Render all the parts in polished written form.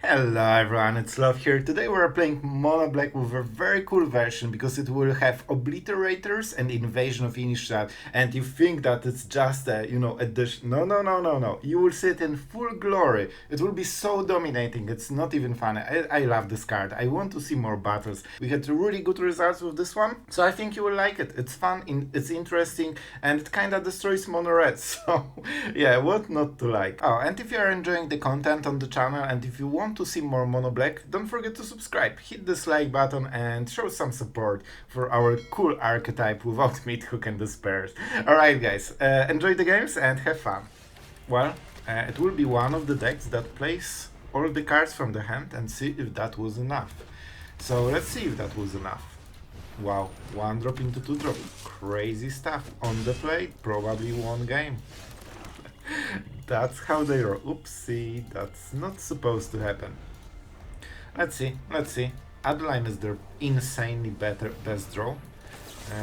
Hello everyone, it's Sloth here. Today we're playing Mono Black with a very cool version because it will have Obliterators and Invasion of Innistrad. And you think that it's just a, addition. No. You will see it in full glory. It will be so dominating, it's not even funny. I love this card. I want to see more battles. We had really good results with this one, so I think you will like it. It's fun, it's interesting, and it kinda destroys Mono Red, so yeah, what not to like. Oh, and if you are enjoying the content on the channel and if you want to see more Mono Black, don't forget to subscribe, hit this like button and show some support for our cool archetype without Mythic and Despairs. Alright guys, enjoy the games and have fun. Well, it will be one of the decks that plays all the cards from the hand and see if that was enough. So let's see if that was enough. Wow, 1 drop into 2 drop. Crazy stuff. On the plate, probably one game. That's how they roll. Oopsie, that's not supposed to happen. Let's see. Adeline is their insanely best draw.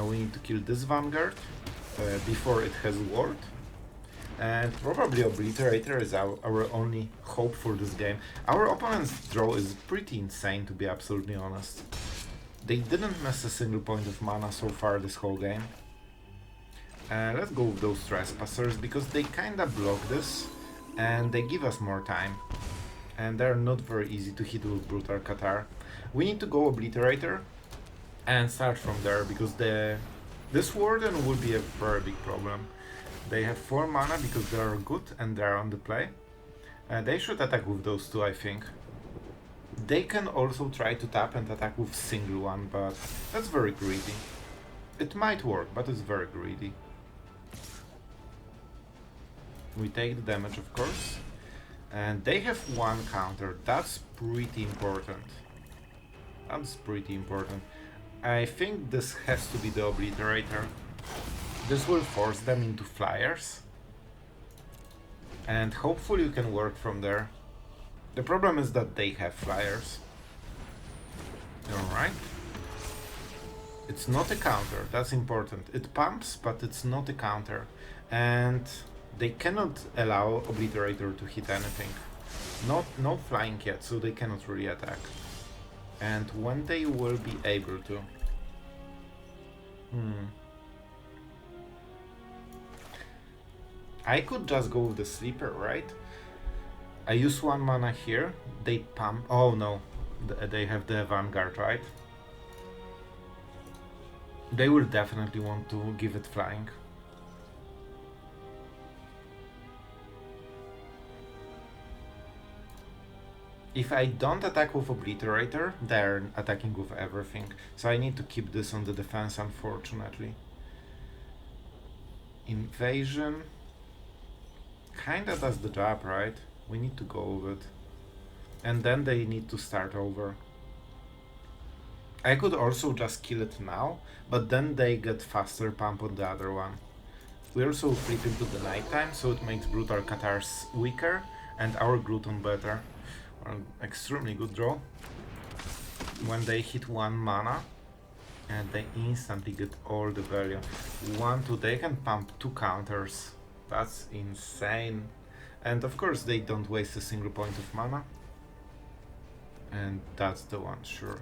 We need to kill this Vanguard before it has ward. And probably Obliterator is our only hope for this game. Our opponent's draw is pretty insane, to be absolutely honest. They didn't miss a single point of mana so far this whole game. Let's go with those Trespassers, because they kinda block this and they give us more time. And they're not very easy to hit with Brutal Qatar. We need to go Obliterator and start from there, because this Warden will be a very big problem. They have 4 mana because they are good and they are on the play. They should attack with those two, I think. They can also try to tap and attack with single one, but that's very greedy. It might work, but it's very greedy. We take the damage, of course. And they have 1 counter. That's pretty important. I think this has to be the Obliterator. This will force them into flyers. And hopefully you can work from there. The problem is that they have flyers. Alright. It's not a counter, that's important. It pumps, but it's not a counter. And they cannot allow Obliterator to hit anything. No flying yet, so they cannot really attack. And when they will be able to... I could just go with the Sleeper, right? I use 1 mana here, they pump... Oh no, they have the Vanguard, right? They will definitely want to give it flying. If I don't attack with Obliterator, they're attacking with everything. So I need to keep this on the defense, unfortunately. Invasion kinda does the job, right? We need to go with it. And then they need to start over. I could also just kill it now, but then they get faster pump on the other one. We also flip into the nighttime, so it makes Brutal Qatars weaker and our Gluton better. Extremely good draw. When they hit 1 mana and they instantly get all the value. 1-2, they can pump 2 counters. That's insane. And of course they don't waste a single point of mana. And that's the one, sure.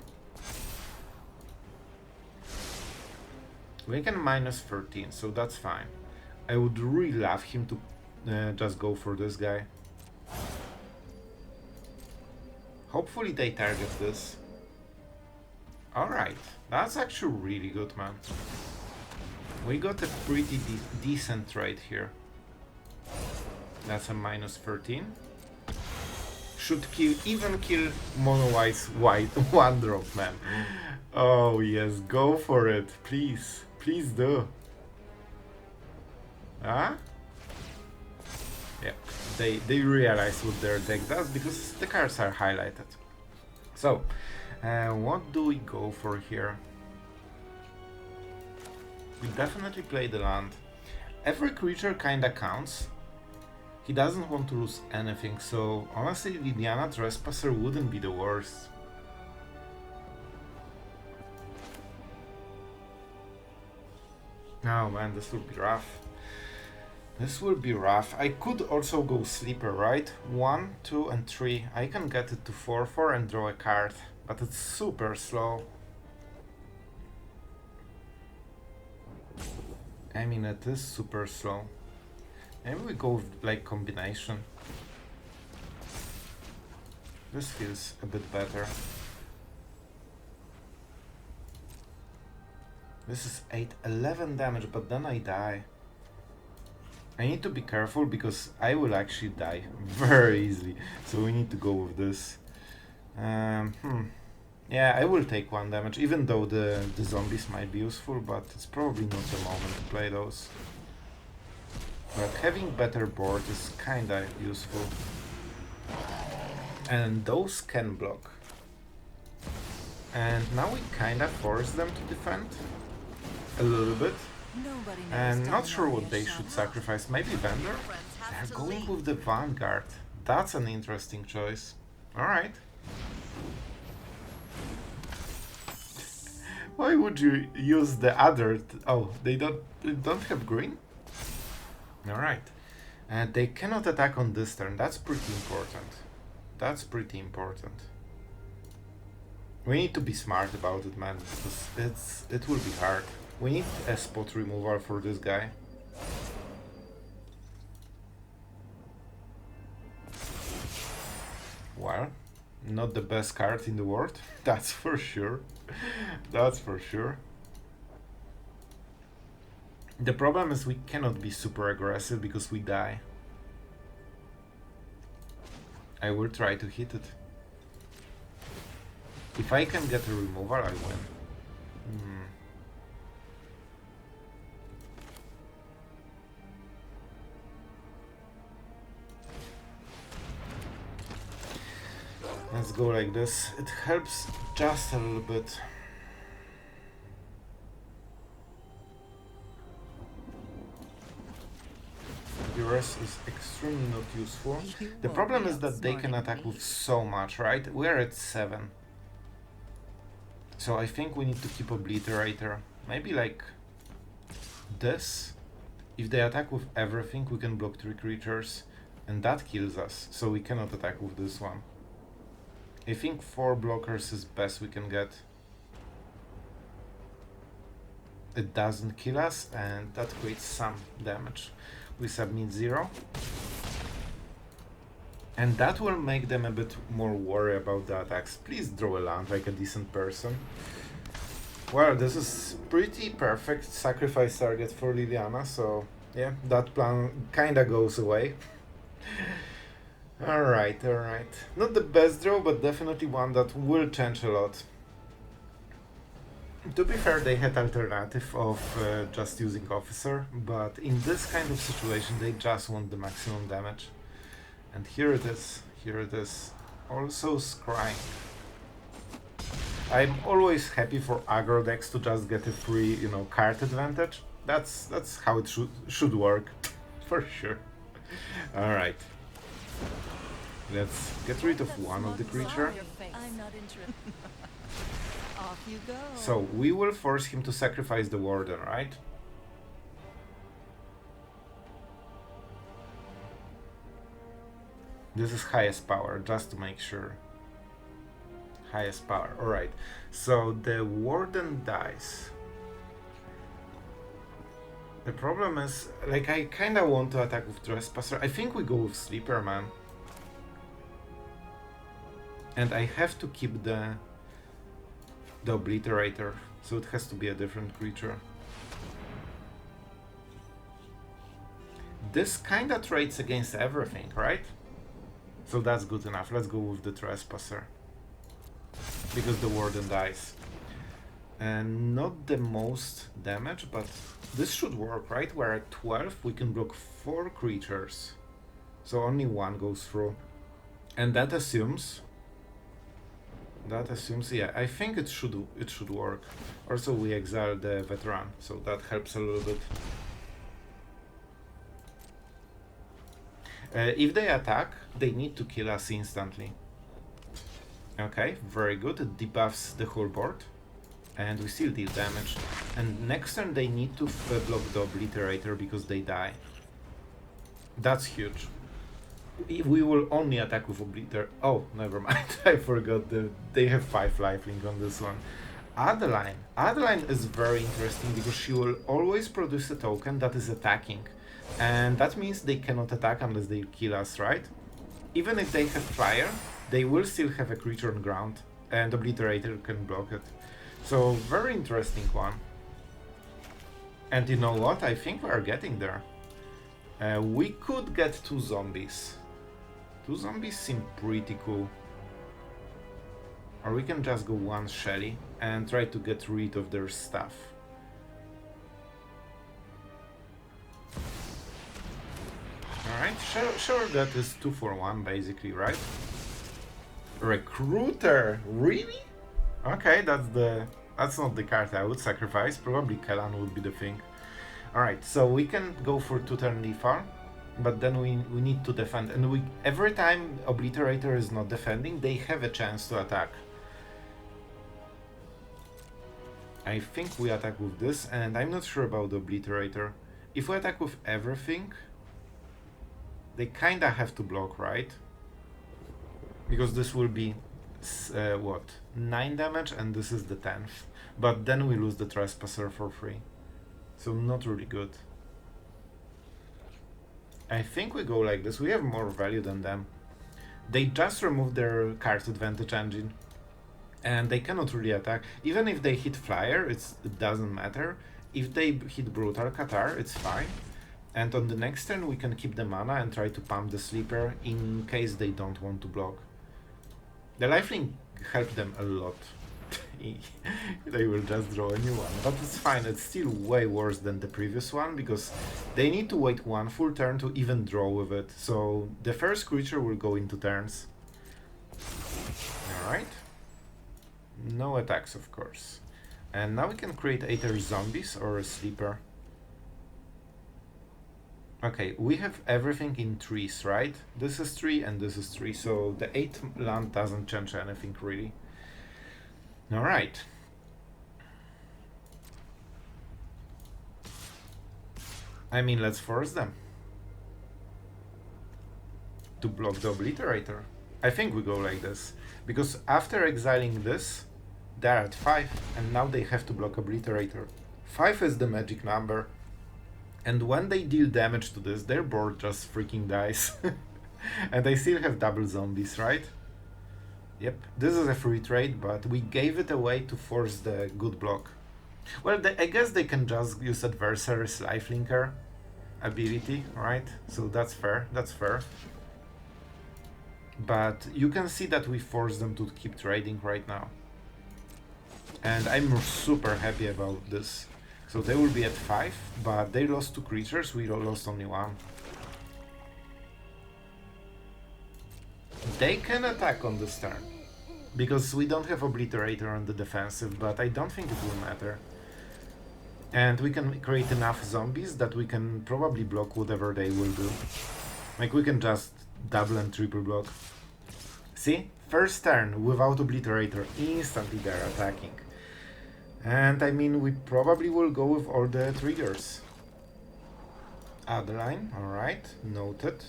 We can minus 13, so that's fine. I would really love him to just go for this guy. Hopefully they target this. Alright, that's actually really good, man. We got a pretty decent trade here. That's a minus 13. Should even kill Mono White's white 1 drop, man. Oh yes, go for it, please. Please do. Huh? Yeah, they realize what their deck does because the cards are highlighted. So, what do we go for here? We definitely play the land. Every creature kinda counts. He doesn't want to lose anything, so honestly Liliana Trespasser wouldn't be the worst. Oh man, this would be rough. This will be rough. I could also go sleeper, right? 1, 2, and 3. I can get it to 4/4 and draw a card, but it's super slow. I mean, it is super slow. Maybe we go with like combination. This feels a bit better. This is 8, 11 damage, but then I die. I need to be careful because I will actually die very easily. So we need to go with this. Yeah, I will take 1 damage, even though the zombies might be useful, but it's probably not the moment to play those. But having better board is kinda useful. And those can block. And now we kinda force them to defend. A little bit. And not sure what they should sacrifice. Maybe Vendor? They're going with the Vanguard. That's an interesting choice. Alright. Why would you use the other? Oh, they don't have green? Alright. And they cannot attack on this turn. That's pretty important. That's pretty important. We need to be smart about it, man, because it will be hard. We need a spot removal for this guy. Well, not the best card in the world, that's for sure. That's for sure. The problem is we cannot be super aggressive because we die. I will try to hit it. If I can get a removal, I win. Let's go like this. It helps just a little bit. Duress is extremely not useful. The problem is that they can attack with so much, right? We're at 7. So I think we need to keep Obliterator. Maybe like this. If they attack with everything, we can block 3 creatures. And that kills us. So we cannot attack with this one. I think 4 blockers is best we can get. It doesn't kill us, and that creates some damage. We submit 0. And that will make them a bit more worried about the attacks. Please draw a land like a decent person. Well, this is pretty perfect sacrifice target for Liliana, so yeah, that plan kinda goes away. Alright, alright. Not the best draw, but definitely one that will change a lot. To be fair, they had alternative of just using Officer, but in this kind of situation they just want the maximum damage. And here it is, here it is. Also Scrying. I'm always happy for aggro decks to just get a free, you know, card advantage. That's how it should work, for sure. Alright. Let's get rid of one of the creature. I'm not interested. Off you go. So we will force him to sacrifice the Warden, right? This is highest power, just to make sure. Highest power, alright. So the Warden dies. The problem is, like, I kinda want to attack with Trespasser. I think we go with Sleeper, man. And I have to keep the Obliterator, so it has to be a different creature. This kinda trades against everything, right? So that's good enough. Let's go with the Trespasser. Because the Warden dies. And not the most damage, but this should work, right? We're at 12, we can block 4 creatures. So only 1 goes through. And that assumes, yeah, I think it should work. Also we exile the Veteran, so that helps a little bit. If they attack, they need to kill us instantly. Okay, very good, it debuffs the whole board. And we still deal damage. And next turn they need to block the Obliterator because they die. That's huge. We will only attack with Obliter. Oh, never mind. I forgot that they have 5 lifelink on this one. Adeline. Adeline is very interesting because she will always produce a token that is attacking. And that means they cannot attack unless they kill us, right? Even if they have fire, they will still have a creature on ground. And Obliterator can block it. So, very interesting one. And you know what? I think we are getting there. We could get 2 zombies. 2 zombies seem pretty cool. Or we can just go 1 Shelly and try to get rid of their stuff. Alright, sure that is 2 for 1 basically, right? Recruiter? Really? Okay, that's not the card I would sacrifice. Probably Kellan would be the thing. Alright, so we can go for 2 turn lethal, but then we need to defend. And every time Obliterator is not defending, they have a chance to attack. I think we attack with this, and I'm not sure about the Obliterator. If we attack with everything, they kinda have to block, right? Because this will be, what, 9 damage, and this is the 10th. But then we lose the Trespasser for free. So not really good. I think we go like this. We have more value than them. They just removed their card advantage engine. And they cannot really attack. Even if they hit Flyer, it doesn't matter. If they hit Brutal Qatar, it's fine. And on the next turn we can keep the mana and try to pump the Sleeper in case they don't want to block. The lifelink helped them a lot. They will just draw a new one, but it's fine. It's still way worse than the previous one because they need to wait 1 full turn to even draw with it. So the first creature will go into turns. Alright. No attacks, of course. And now we can create either zombies or a sleeper. Okay, we have everything in 3s, right? This is 3 and this is 3, so the 8th land doesn't change anything really. Alright. I mean, let's force them to block the Obliterator. I think we go like this, because after exiling this, they're at 5, and now they have to block Obliterator. 5 is the magic number, and when they deal damage to this, their board just freaking dies. And they still have double zombies, right? Yep, this is a free trade, but we gave it away to force the good block. Well, I guess they can just use Adversary's lifelinker ability, right? So that's fair, that's fair. But you can see that we force them to keep trading right now. And I'm super happy about this. So they will be at 5, but they lost 2 creatures, we lost only 1. They can attack on this turn, because we don't have Obliterator on the defensive, but I don't think it will matter. And we can create enough zombies that we can probably block whatever they will do. Like, we can just double and triple block. See? First turn without Obliterator, instantly they're attacking. And I mean, we probably will go with all the triggers. Adeline, alright, noted.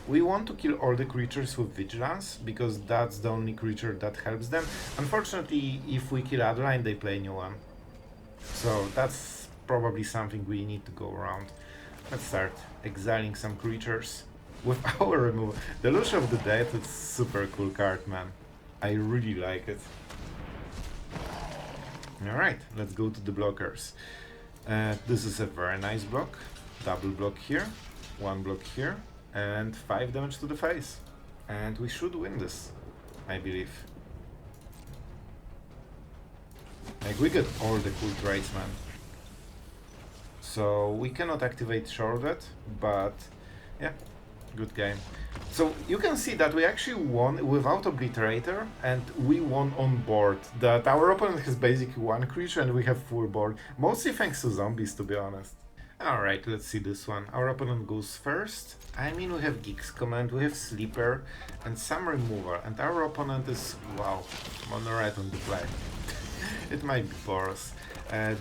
We want to kill all the creatures with Vigilance, because that's the only creature that helps them. Unfortunately, if we kill Adeline, they play a new one. So that's probably something we need to go around. Let's start exiling some creatures with our removal. The Lush of the Dead is super cool card, man. I really like it. Alright, let's go to the blockers. This is a very nice block. Double block here, 1 block here, and 5 damage to the face. And we should win this, I believe. Like, we get all the cool traits, man. So we cannot activate Sheoldred, but yeah, good game. So you can see that we actually won without Obliterator, and we won on board. That our opponent has basically 1 creature and we have full board. Mostly thanks to zombies, to be honest. Alright, let's see this one. Our opponent goes first. I mean, we have Geeks Command, we have Sleeper, and some removal. And our opponent is, wow, mono red on the play. It might be Boros.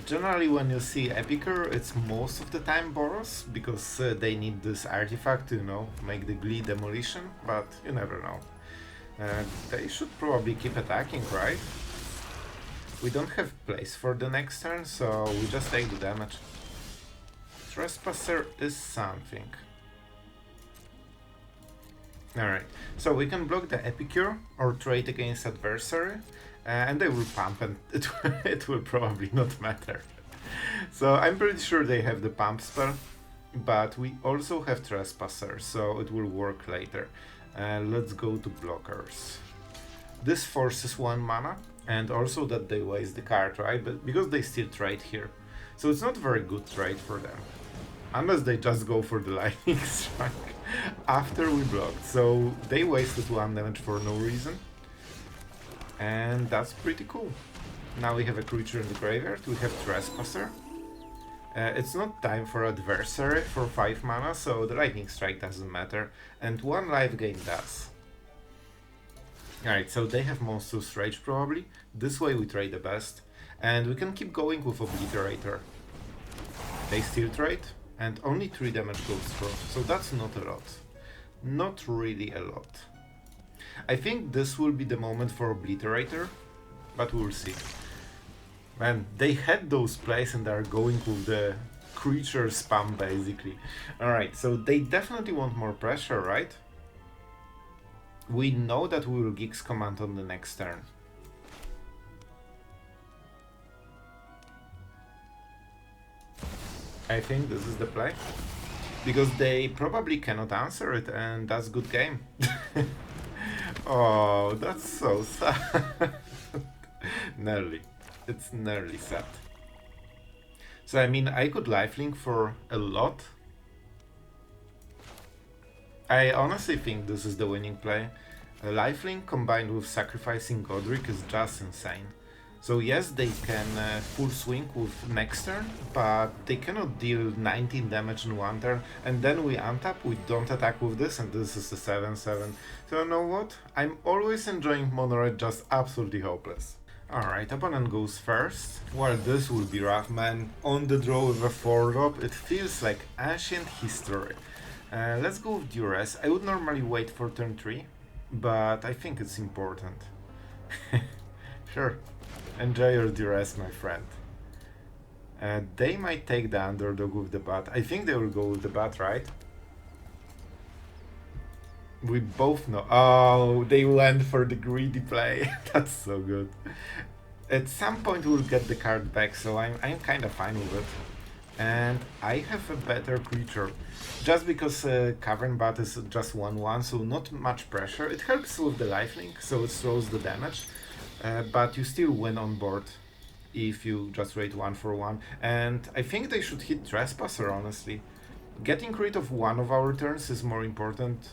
Generally when you see Epicure, it's most of the time Boros, because they need this artifact to, you know, make the Glee demolition, but you never know. They should probably keep attacking, right? We don't have place for the next turn, so we just take the damage. Trespasser is something. Alright, so we can block the Epicure or trade against adversary, and they will pump and it will probably not matter. So I'm pretty sure they have the pump spell, but we also have Trespasser, so it will work later. Let's go to blockers. This forces 1 mana, and also that they waste the card, right? But because they still trade here. So it's not a very good trade for them. Unless they just go for the lightning strike after we blocked. So they wasted 1 damage for no reason. And that's pretty cool. Now we have a creature in the graveyard, we have Trespasser. It's not time for adversary for 5 mana, so the lightning strike doesn't matter, and 1 life gain does. Alright, so they have Monstrous Rage probably, this way we trade the best, and we can keep going with Obliterator. They still trade, and only 3 damage goes through, so that's not a lot. Not really a lot. I think this will be the moment for Obliterator, but we'll see. Man, they had those plays and are going with the creature spam basically. Alright, so they definitely want more pressure, right? We know that we will Geeks command on the next turn. I think this is the play. Because they probably cannot answer it, and that's good game. Oh, that's so sad. Nearly. It's nearly sad. So I mean, I could lifelink for a lot. I honestly think this is the winning play. A lifelink combined with sacrificing Godric is just insane. So yes, they can full swing with next turn, but they cannot deal 19 damage in 1 turn, and then we untap, we don't attack with this, and this is a 7-7. So you know what? I'm always enjoying Mono Red, just absolutely hopeless. Alright, opponent goes first. Well, this will be rough, man. On the draw with a 4-drop, it feels like ancient history. Let's go with duress. I would normally wait for turn 3, but I think it's important. Sure. Enjoy your duress, my friend. They might take the underdog with the bat. I think they will go with the bat, right? We both know. Oh, they went for the greedy play. That's so good. At some point we'll get the card back, so I'm kind of fine with it. And I have a better creature. Just because Cavern Bat is just 1-1, so not much pressure. It helps with the lifelink, so it throws the damage. But you still win on board if you just rate 1 for 1. And I think they should hit Trespasser, honestly. Getting rid of one of our turns is more important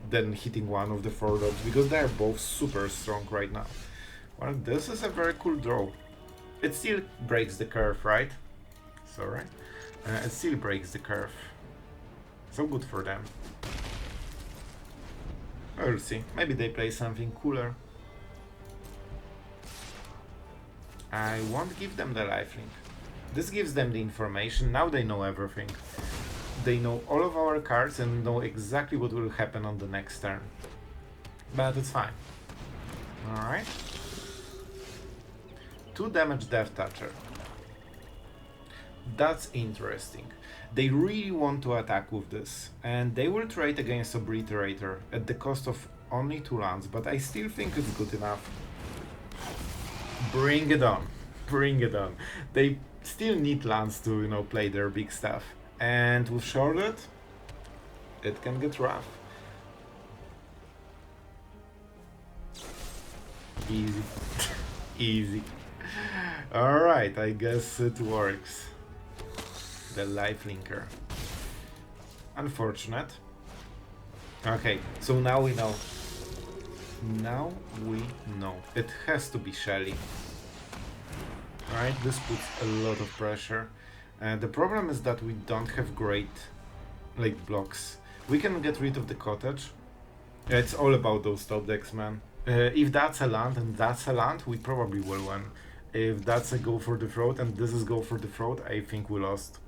than hitting one of the 4 dogs, because they are both super strong right now. Well, this is a very cool draw. It still breaks the curve, right? Sorry. It still breaks the curve. So good for them. We'll see. Maybe they play something cooler. I won't give them the lifelink. This gives them the information. Now they know everything. They know all of our cards and know exactly what will happen on the next turn. But it's fine. Alright. 2 damage Death Toucher. That's interesting. They really want to attack with this, and they will trade against Obliterator at the cost of only 2 lands, but I still think it's good enough. Bring it on. Bring it on. They still need lands to, you know, play their big stuff. And with Sheoldred, it can get rough. Easy. Easy. Alright, I guess it works. The lifelinker. Unfortunate. Okay, so now we know. Now we know. It has to be Shelly. Alright, this puts a lot of pressure. The problem is that we don't have great blocks. We can get rid of the cottage. It's all about those top decks, man. If that's a land and that's a land, we probably will win. If that's a go for the throat and this is go for the throat, I think we lost.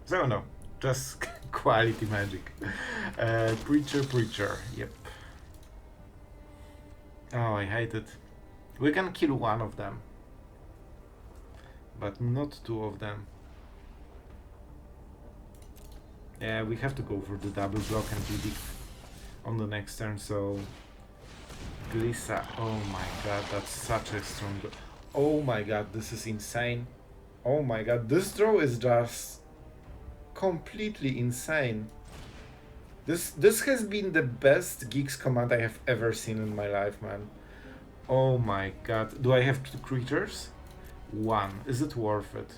So no, just quality magic. Preacher, yep. Oh, I hate it. We can kill one of them, but not two of them. Yeah, we have to go for the double block and Edict on the next turn, so... Glissa, oh my god, that's such a strong... Oh my god, this is insane. Oh my god, this draw is just... completely insane. This has been the best Geeks command I have ever seen in my life, man. Oh my god, do I have 2 creatures? 1, is it worth it?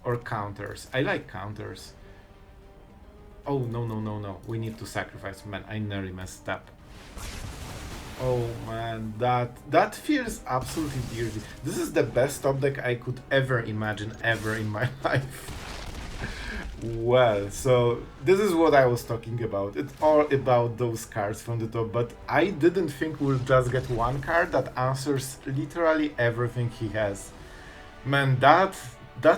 Or counters? I like counters. Oh, no. We need to sacrifice. Man, I nearly messed up. Oh man, that feels absolutely dirty. This is the best top deck I could ever imagine ever in my life. Well, so this is what I was talking about. It's all about those cards from the top, but I didn't think we'll just get one card that answers literally everything he has. Man, that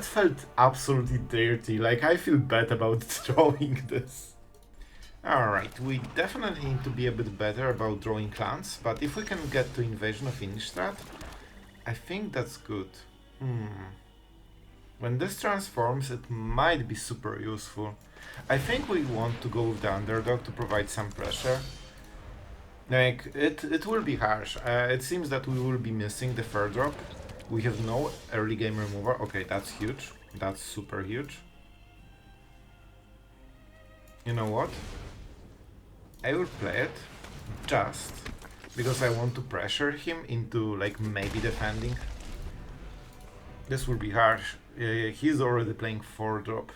felt absolutely dirty. Like, I feel bad about drawing this. Alright, we definitely need to be a bit better about drawing clans, but if we can get to Invasion of Innistrad, I think that's good. When this transforms, it might be super useful. I think we want to go with the Underdog to provide some pressure. Like, it will be harsh. It seems that we will be missing the third drop. We have no early game remover. Okay, that's huge. That's super huge. You know what? I will play it just because I want to pressure him into, like, maybe defending. This will be harsh. He's already playing 4 drop.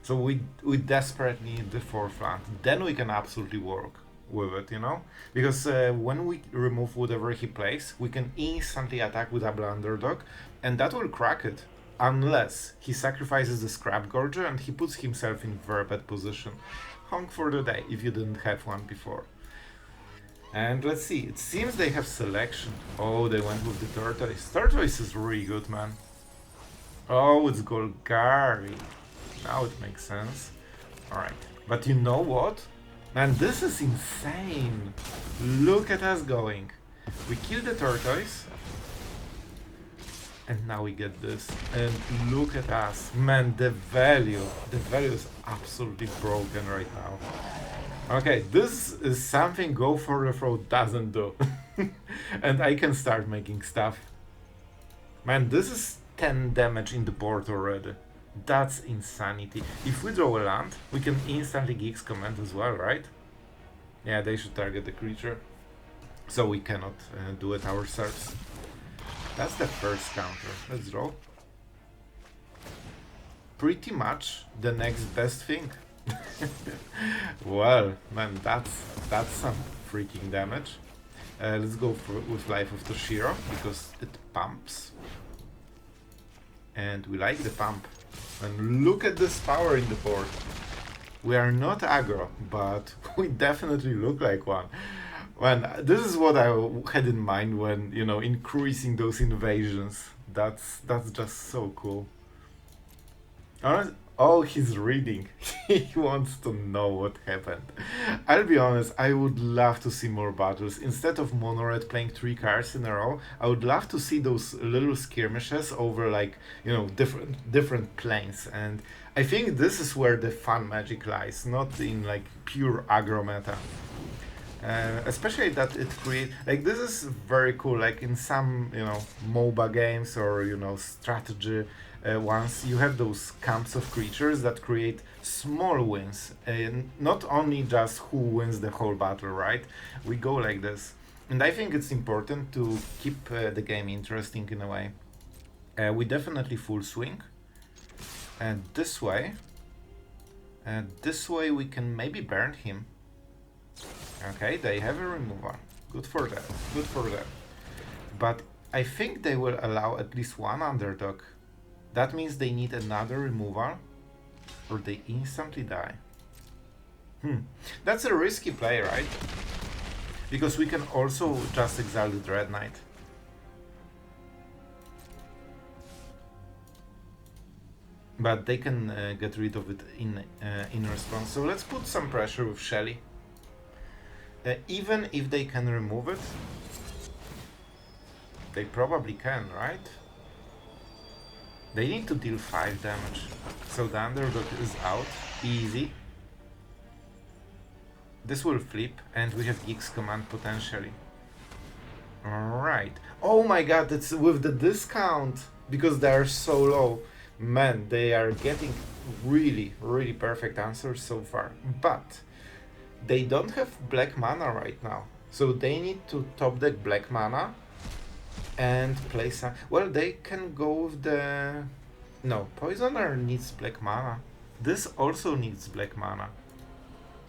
So we desperately need the 4th land. Then we can absolutely work with it, you know? Because when we remove whatever he plays, we can instantly attack with double Underdog, and that will crack it. Unless he sacrifices the Scrap Gorger and he puts himself in very bad position. Honk for the day, if you didn't have one before. And let's see, it seems they have selection. Oh, they went with the Tortoise. Tortoise is really good, man. Oh, it's Golgari. Now it makes sense. Alright, but you know what? Man, this is insane. Look at us going. We kill the Tortoise. And now we get this. And look at us. Man, the value is absolutely broken right now. Okay, this is something Go for the Throat doesn't do. And I can start making stuff. Man, this is 10 damage in the board already. That's insanity. If we draw a land, we can instantly Geeks command as well, right? Yeah, they should target the creature. So we cannot do it ourselves. That's the first counter. Let's draw. Pretty much the next best thing. Well, man, that's some freaking damage. Let's go with Life of Toshiro, because it pumps. And we like the pump. And look at this power in the board. We are not aggro, but we definitely look like one. Man, this is what I had in mind when, you know, increasing those invasions. That's just so cool. Oh, he's reading. He wants to know what happened. I'll be honest, I would love to see more battles. Instead of Mono Red playing 3 cards in a row, I would love to see those little skirmishes over, like, you know, different planes. And I think this is where the fun magic lies, not in, like, pure aggro meta. Especially that it creates, like, this is very cool, like in some, you know, MOBA games or, you know, strategy ones, you have those camps of creatures that create small wins, and not only just who wins the whole battle, right? We go like this, and I think it's important to keep the game interesting in a way. We definitely full swing, and this way we can maybe burn him. Okay, they have a removal. Good for them. Good for them. But I think they will allow at least one Underdog. That means they need another removal, or they instantly die. That's a risky play, right? Because we can also just exile the Dread Knight. but they can get rid of it in response. So let's put some pressure with Shelly. Even if they can remove it, they probably can, right? They need to deal 5 damage. So the Underdog is out. Easy. This will flip, and we have Geek's Command potentially. Alright. Oh my god, it's with the discount! Because they are so low. Man, they are getting really, really perfect answers so far. But they don't have black mana right now. So they need to top deck black mana and play some... Well, they can go with the... No, Poisoner needs black mana. This also needs black mana.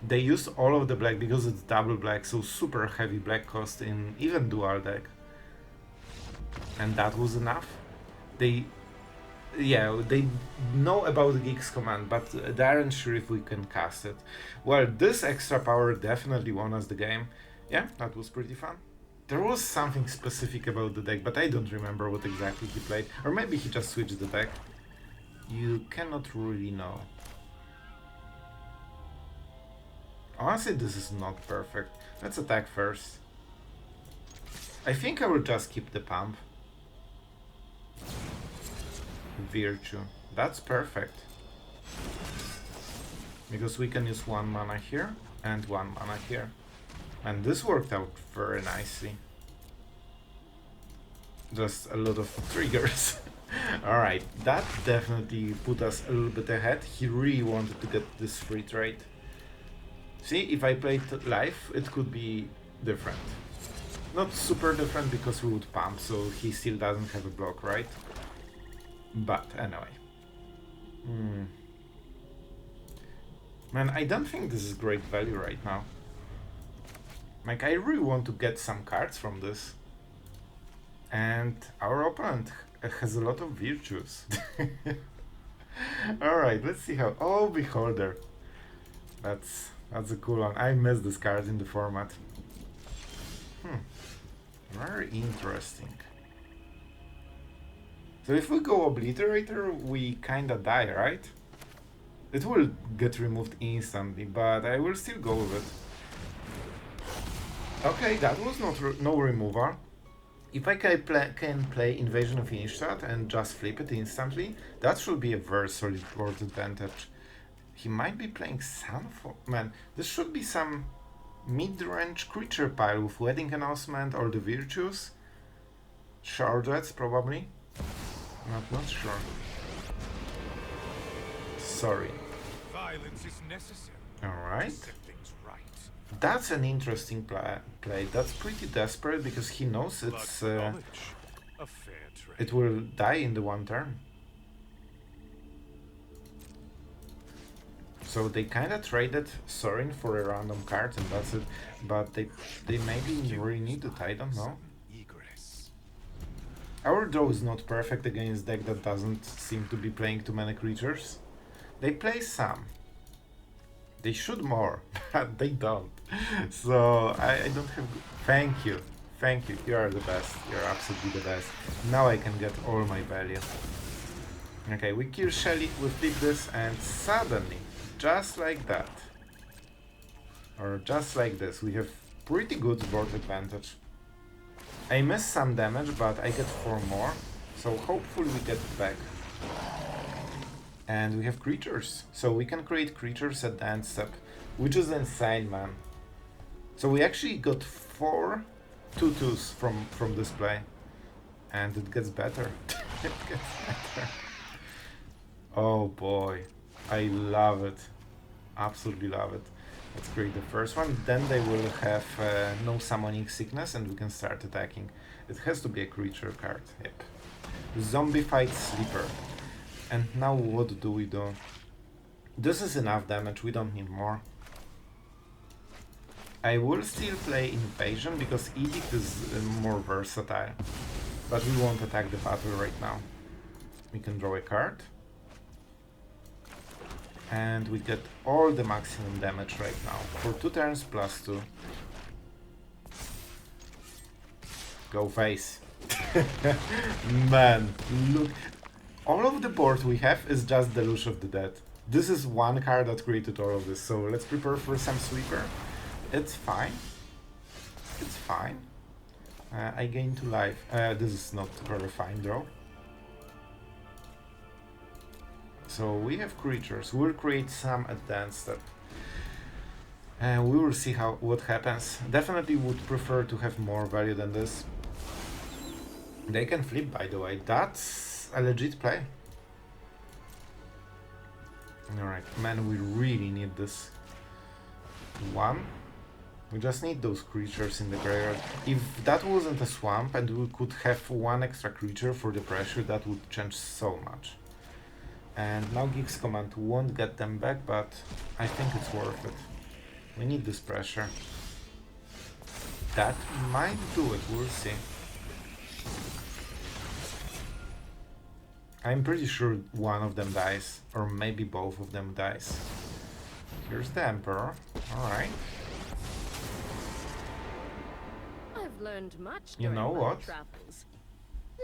They use all of the black because it's double black, so super heavy black cost in even dual deck. And that was enough. They know about the Geek's Command, but they aren't sure if we can cast it. Well, this extra power definitely won us the game. Yeah, that was pretty fun. There was something specific about the deck, but I don't remember what exactly he played. Or maybe he just switched the deck. You cannot really know. Honestly, this is not perfect. Let's attack first. I think I will just keep the pump. Virtue. That's perfect. Because we can use 1 mana here and 1 mana here. And this worked out very nicely. Just a lot of triggers. Alright, that definitely put us a little bit ahead. He really wanted to get this free trade. See, if I played live, it could be different. Not super different because we would pump, so he still doesn't have a block, right? But anyway. Man, I don't think this is great value right now. Like, I really want to get some cards from this. And our opponent has a lot of virtues. Alright, let's see how... Oh, Beholder. That's a cool one. I missed this card in the format. Very interesting. So if we go Obliterator, we kinda die, right? It will get removed instantly, but I will still go with it. Okay, that was no removal. If I can play Invasion of Innistrad and just flip it instantly, that should be a very solid board advantage. He might be playing Sunfall. Man, this should be some mid-range creature pile with Wedding Announcement or the Virtues. Sheoldred, probably. Not sure. Sorry. Violence is necessary. Alright. Set things right. That's an interesting play. That's pretty desperate because he knows it's A fair trade. it will die in the 1 turn. So they kinda traded Sorin for a random card and that's it. But they maybe really need it, I don't know. Egress. Our draw is not perfect against deck that doesn't seem to be playing too many creatures. They play some. They should more, but they don't. So I don't have... Thank you. Thank you. You are the best. You're absolutely the best. Now I can get all my value. Okay, we kill Shelly, we flip this, and suddenly, just like that, or just like this, we have pretty good board advantage. I missed some damage, but I get 4 more, so hopefully we get it back. And we have creatures, so we can create creatures at the end step, which is insane, man. So we actually got 4 2/2s from this play, and it gets better. It gets better. Oh boy, I love it, absolutely love it. Let's create the first one, then they will have no summoning sickness and we can start attacking. It has to be a creature card, yep. Zombified Sleeper. And now what do we do? This is enough damage, we don't need more. I will still play Invasion because Edict is more versatile. But we won't attack the battle right now. We can draw a card. And we get all the maximum damage right now. For 2 turns plus 2. Go face. Man, look. all of the board we have is just Deluge of the Dead. This is one card that created all of this, so let's prepare for some sweeper. It's fine. It's fine. I gain 2 life. This is not very fine though. So we have creatures. We'll create some advanced step. We will see what happens. Definitely would prefer to have more value than this. They can flip, by the way. That's a legit play. Alright, man, we really need this. 1. We just need those creatures in the graveyard. If that wasn't a swamp and we could have 1 extra creature for the pressure, that would change so much. And now Geek's command won't get them back, but I think it's worth it. We need this pressure. That might do it, we'll see. I'm pretty sure one of them dies, or maybe both of them dies. Here's the Emperor, alright. I've learned much You know during my what? travels.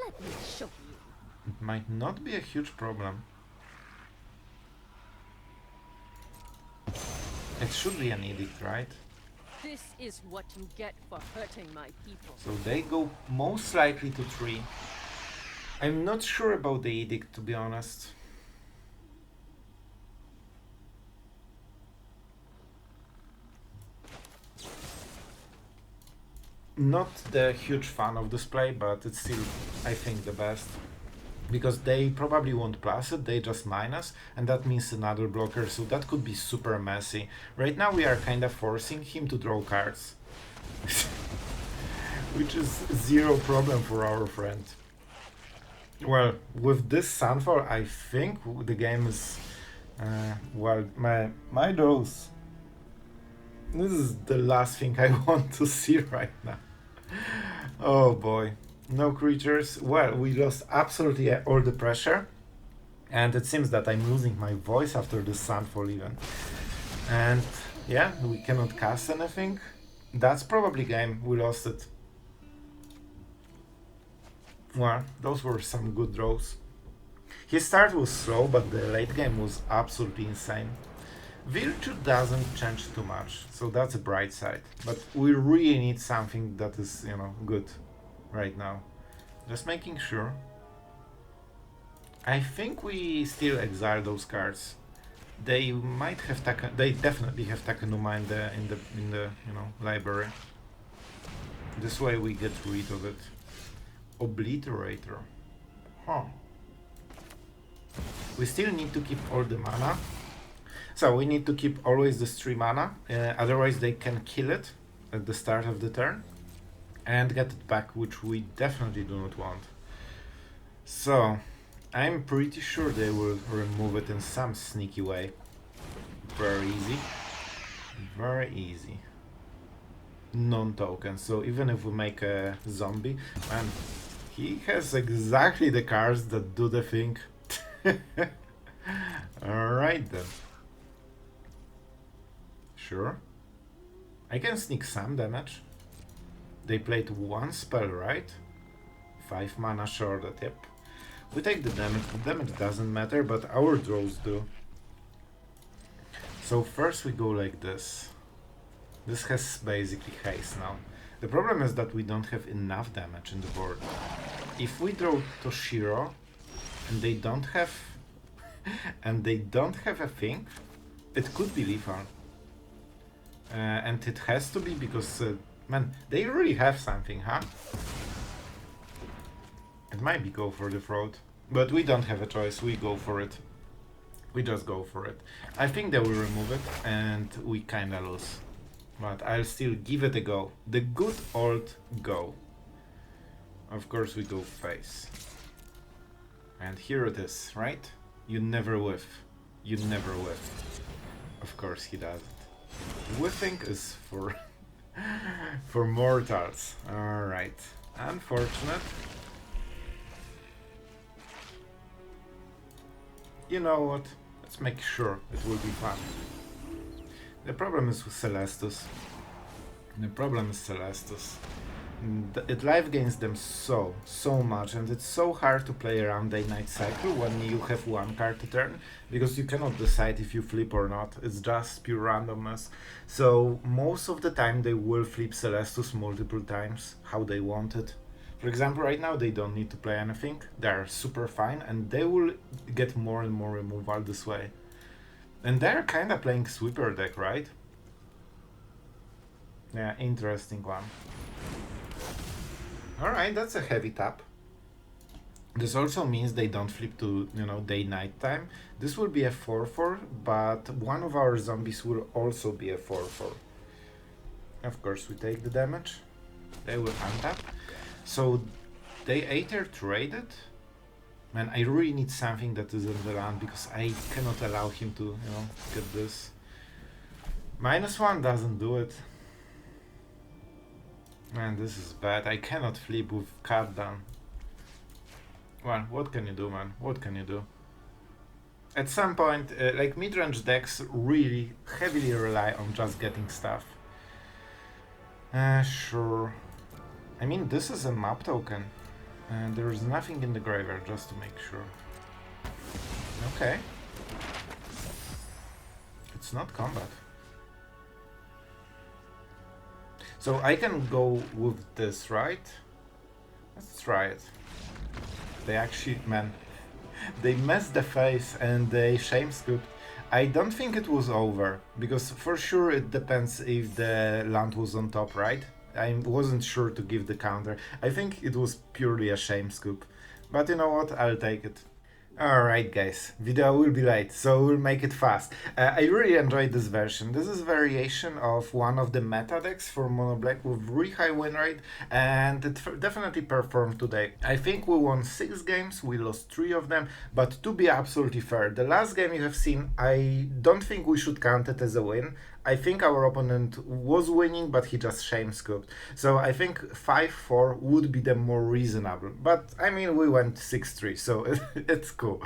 Let me show you. It might not be a huge problem. It should be an edict, right? This is what you get for hurting my people. So they go most likely to 3. I'm not sure about the edict, to be honest. Not the huge fan of this play, but it's still, I think, the best. Because they probably won't plus it, they just minus, and that means another blocker, so that could be super messy. Right now we are kinda forcing him to draw cards. Which is 0 problem for our friend. Well, with this Sunfall, I think the game is... well, my draws. This is the last thing I want to see right now. Oh boy. No creatures. Well, we lost absolutely all the pressure. And it seems that I'm losing my voice after the Sunfall even. And yeah, we cannot cast anything. That's probably game. We lost it. Well, those were some good draws. His start was slow, but the late game was absolutely insane. Virtue doesn't change too much, so that's a bright side. But we really need something that is, you know, good right now. Just making sure. I think we still exile those cards. They might have they definitely have Takenuma in the you know, library. This way we get rid of it. Obliterator. Huh. We still need to keep all the mana. So we need to keep always this 3 mana, otherwise they can kill it at the start of the turn and get it back, which we definitely do not want. So I'm pretty sure they will remove it in some sneaky way. Very easy. Very easy. Non-token, so even if we make a zombie, and he has exactly the cards that do the thing. Alright then. Sure. I can sneak some damage. They played 1 spell, right? 5 mana shorted, yep. We take the damage. The damage doesn't matter, but our draws do. So first we go like this. This has basically haste now. The problem is that we don't have enough damage in the board. If we draw Toshiro and they don't have a thing, it could be lethal. And it has to be because man, they really have something, huh? It might be go for the throat, but we don't have a choice. We go for it. We just go for it. I think they will remove it and we kinda lose. But I'll still give it a go. The good old go. Of course we go face. And here it is, right? You never whiff. You never whiff. Of course he doesn't. Whiffing is for for mortals. Alright. Unfortunate. You know what? Let's make sure it will be fun. The problem is with Celestus. It life gains them so much, and it's so hard to play around day-night cycle when you have one card to turn, because you cannot decide if you flip or not. It's just pure randomness. So most of the time they will flip Celestus multiple times how they want it. For example, right now they don't need to play anything, they are super fine, and they will get more and more removal this way. And they're kinda playing sweeper deck, right? Yeah, interesting one. Alright, that's a heavy tap. This also means they don't flip to, day-night time. This will be a 4-4, but one of our zombies will also be a 4-4. Of course, we take the damage. They will untap. So, they either trade it. Man, I really need something that is in the land, because I cannot allow him to, get this. -1 doesn't do it. Man, this is bad. I cannot flip with card down. Well, what can you do, man? What can you do? At some point, like mid-range decks really heavily rely on just getting stuff. Sure. I mean, this is a map token. And there is nothing in the graveyard, just to make sure. Okay. It's not combat. So I can go with this, right? Let's try it. They actually, man, they messed the face and they shame scooped. I don't think it was over, because for sure it depends if the land was on top, right? I wasn't sure to give the counter. I think it was purely a shame scoop. But you know what, I'll take it. Alright guys, video will be late, so we'll make it fast. I really enjoyed this version. This is a variation of one of the meta decks for Mono Black with really high win rate, and it definitely performed today. I think we won 6 games, we lost 3 of them, but to be absolutely fair, the last game you have seen, I don't think we should count it as a win. I think our opponent was winning, but he just shame scooped. So I think 5-4 would be the more reasonable. But I mean, we went 6-3, so it's cool.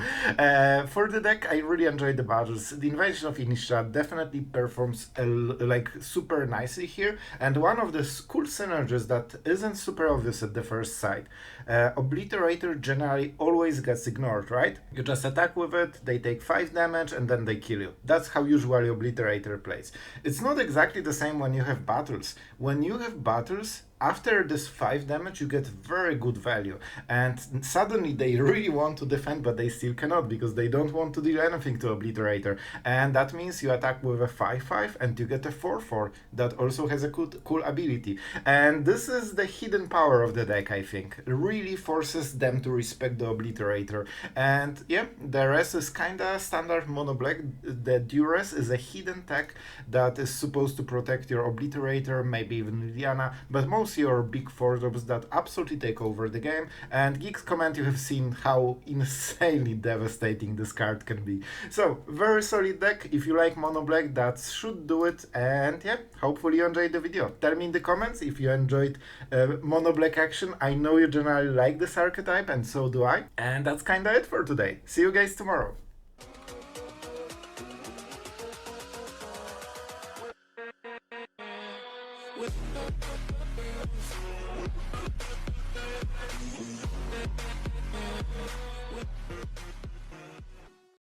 For the deck, I really enjoyed the battles. The Invasion of Innistrad definitely performs like super nicely here. And one of the cool synergies that isn't super obvious at the first sight. Obliterator generally always gets ignored, right? You just attack with it, they take 5 damage, and then they kill you. That's how usually Obliterator plays. It's not exactly the same when you have battles. When you have battles, after this 5 damage you get very good value, and suddenly they really want to defend, but they still cannot because they don't want to do anything to Obliterator, and that means you attack with a 5-5 and you get a 4-4 that also has a cool ability. And this is the hidden power of the deck, I think. It really forces them to respect the Obliterator. And yeah, the rest is kinda standard mono black. The duress is a hidden tech that is supposed to protect your Obliterator, maybe even Liliana, but mostly your big 4-drops that absolutely take over the game. And Geek's comment, you have seen how insanely devastating this card can be. So, very solid deck. If you like mono black, that should do it. And yeah, hopefully you enjoyed the video. Tell me in the comments if you enjoyed mono black action. I know you generally like this archetype, and so do I. And that's kinda it for today. See you guys tomorrow.